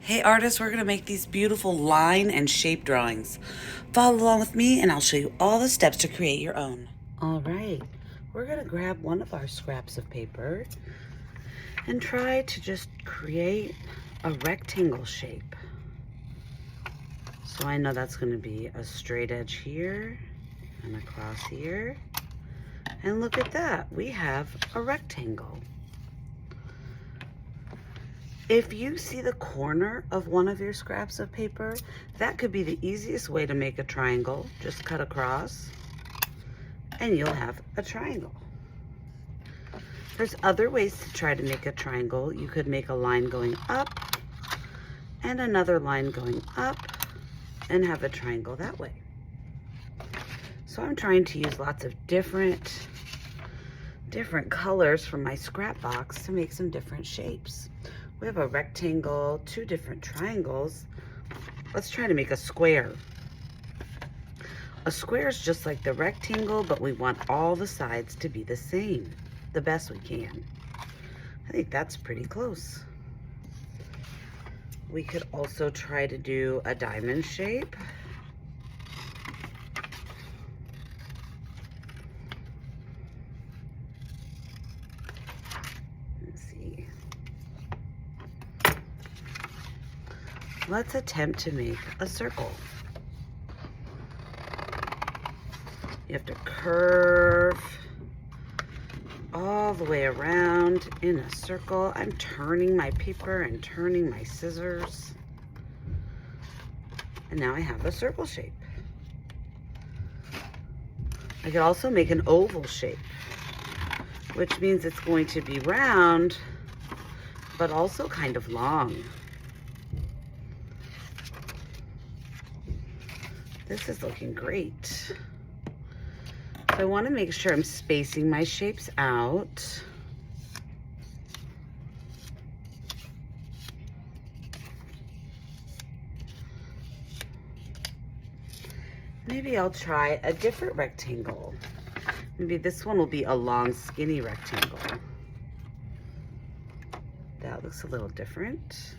Hey artists, we're going to make these beautiful line and shape drawings. Follow along with me and I'll show you all the steps to create your own. All right, we're going to grab one of our scraps of paper and try to just create a rectangle shape. So I know that's going to be a straight edge here and across here. And look at that, we have a rectangle. If you see the corner of one of your scraps of paper, that could be the easiest way to make a triangle. Just cut across and you'll have a triangle. There's other ways to try to make a triangle. You could make a line going up and another line going up and have a triangle that way. So I'm trying to use lots of different colors from my scrap box to make some different shapes. We have a rectangle, two different triangles. Let's try to make a square. A square is just like the rectangle, but we want all the sides to be the same, the best we can. I think that's pretty close. We could also try to do a diamond shape. Let's attempt to make a circle. You have to curve all the way around in a circle. I'm turning my paper and turning my scissors. And now I have a circle shape. I could also make an oval shape, which means it's going to be round, but also kind of long. This is looking great. So I want to make sure I'm spacing my shapes out. Maybe I'll try a different rectangle. Maybe this one will be a long, skinny rectangle. That looks a little different.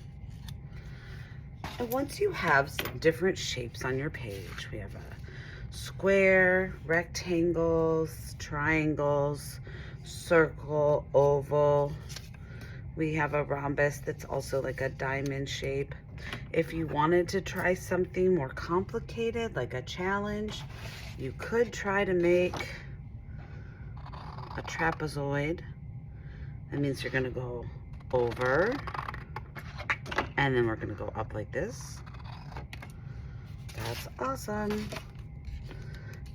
And once you have some different shapes on your page, we have a square, rectangles, triangles, circle, oval. We have a rhombus that's also like a diamond shape. If you wanted to try something more complicated, like a challenge, you could try to make a trapezoid. That means you're gonna go over, and then we're gonna go up like this. That's awesome.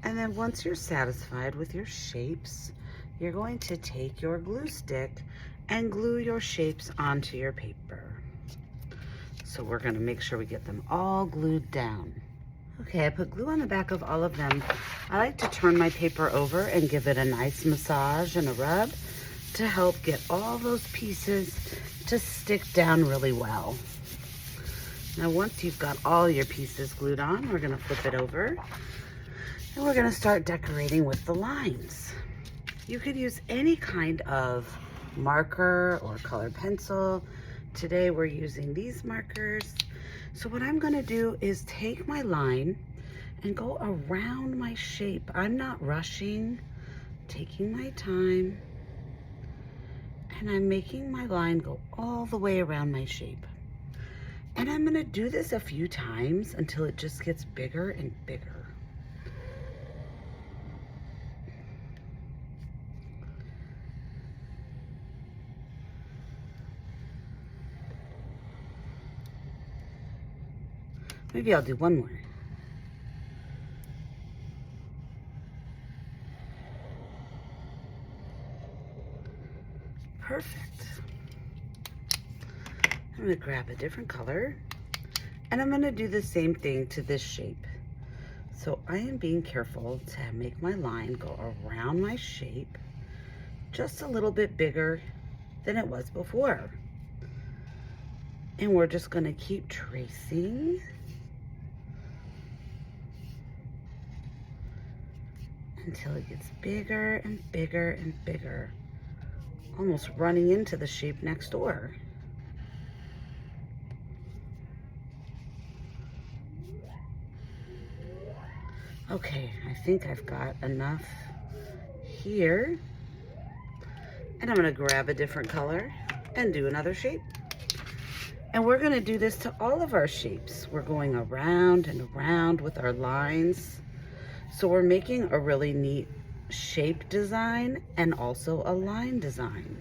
And then once you're satisfied with your shapes, you're going to take your glue stick and glue your shapes onto your paper. So we're gonna make sure we get them all glued down. Okay, I put glue on the back of all of them. I like to turn my paper over and give it a nice massage and a rub to help get all those pieces to stick down really well. Now once you've got all your pieces glued on, we're gonna flip it over and we're gonna start decorating with the lines. You could use any kind of marker or colored pencil. Today we're using these markers. So what I'm gonna do is take my line and go around my shape. I'm not rushing, taking my time, and I'm making my line go all the way around my shape. And I'm gonna do this a few times until it just gets bigger and bigger. Maybe I'll do one more. Perfect. I'm gonna grab a different color and I'm gonna do the same thing to this shape. So I am being careful to make my line go around my shape just a little bit bigger than it was before. And we're just gonna keep tracing until it gets bigger and bigger and bigger, almost running into the shape next door. Okay, I think I've got enough here. And I'm gonna grab a different color and do another shape. And we're gonna do this to all of our shapes. We're going around and around with our lines. So we're making a really neat shape design and also a line design.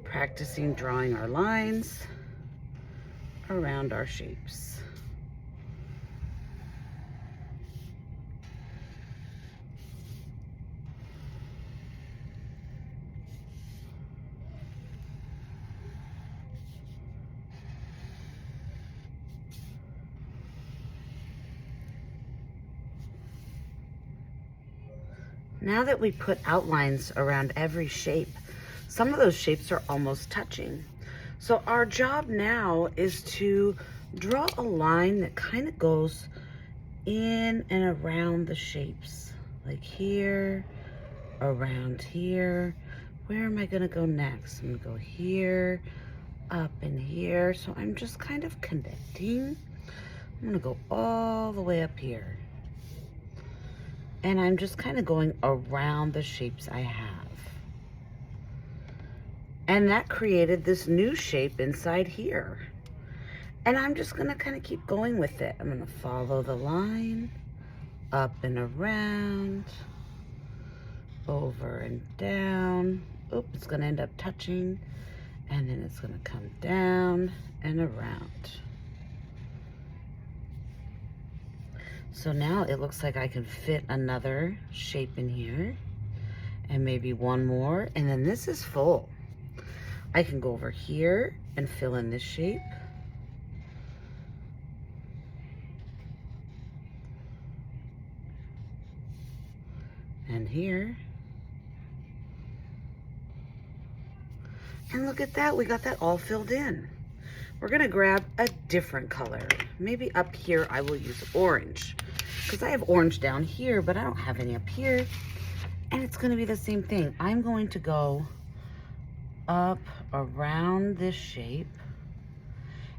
Practicing drawing our lines around our shapes. Now that we put outlines around every shape, some of those shapes are almost touching. So our job now is to draw a line that kind of goes in and around the shapes. Like here, around here. Where am I gonna go next? I'm gonna go here, up and here. So I'm just kind of connecting. I'm gonna go all the way up here. And I'm just kind of going around the shapes I have. And that created this new shape inside here. And I'm just gonna kind of keep going with it. I'm gonna follow the line, up and around, over and down. Oop, it's gonna end up touching. And then it's gonna come down and around. So now it looks like I can fit another shape in here and maybe one more, and then this is full. I can go over here and fill in this shape. And here. And look at that, we got that all filled in. We're gonna grab a different color. Maybe up here I will use orange, because I have orange down here, but I don't have any up here. And it's gonna be the same thing. I'm going to go up around this shape,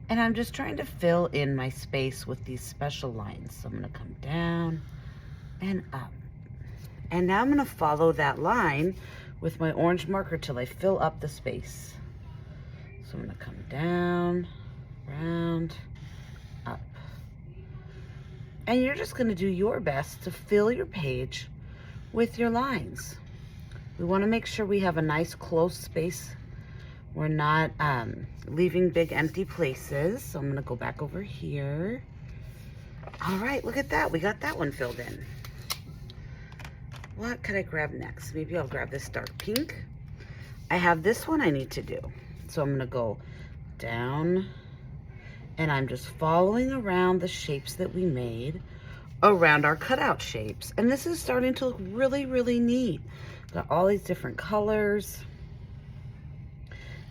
and I'm just trying to fill in my space with these special lines. So I'm gonna come down and up. And now I'm gonna follow that line with my orange marker till I fill up the space. So I'm gonna come down, round, up. And you're just gonna do your best to fill your page with your lines. We wanna make sure we have a nice close space. We're not leaving big empty places. So I'm gonna go back over here. All right, look at that. We got that one filled in. What could I grab next? Maybe I'll grab this dark pink. I have this one I need to do. So I'm gonna go down, and I'm just following around the shapes that we made around our cutout shapes. And this is starting to look really, really neat. Got all these different colors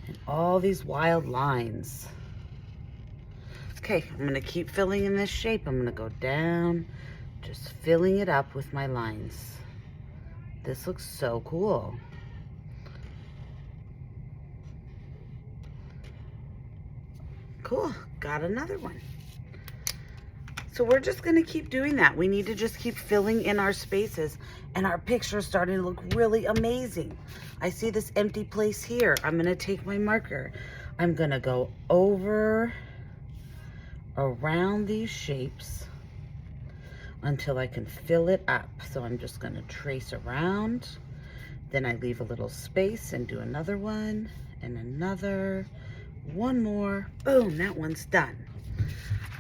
and all these wild lines. Okay, I'm gonna keep filling in this shape. I'm gonna go down, just filling it up with my lines. This looks so cool. Cool, got another one. So we're just gonna keep doing that. We need to just keep filling in our spaces, and our picture is starting to look really amazing. I see this empty place here. I'm gonna take my marker. I'm gonna go over, around these shapes until I can fill it up. So I'm just gonna trace around, then I leave a little space and do another one and another, one more, boom, that one's done.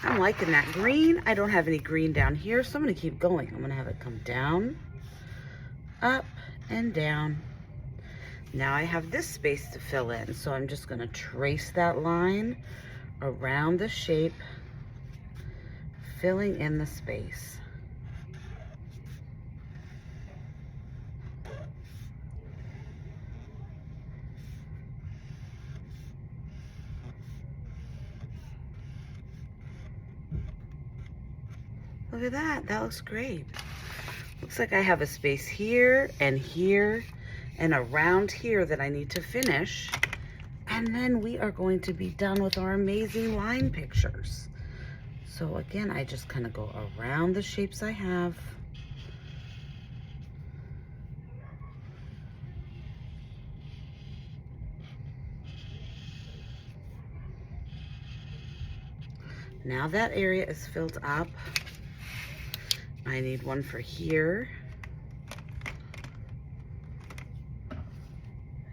I'm liking that green. I don't have any green down here, so I'm gonna keep going. I'm gonna have it come down, up and down. Now I have this space to fill in, so I'm just gonna trace that line around the shape, filling in the space. Look at that, that looks great. Looks like I have a space here and around here that I need to finish. And then we are going to be done with our amazing line pictures. So again, I just kind of go around the shapes I have. Now that area is filled up. I need one for here.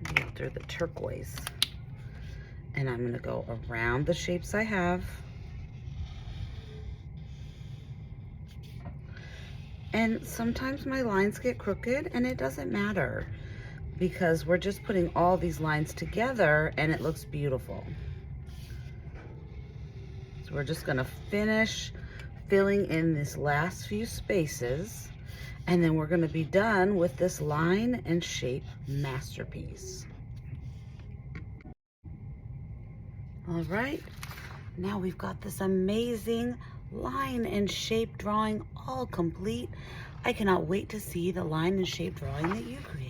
Maybe after the turquoise. And I'm gonna go around the shapes I have. And sometimes my lines get crooked and it doesn't matter because we're just putting all these lines together and it looks beautiful. So we're just gonna finish filling in this last few spaces and then we're gonna be done with this line and shape masterpiece. All right, now we've got this amazing line and shape drawing all complete. I cannot wait to see the line and shape drawing that you create.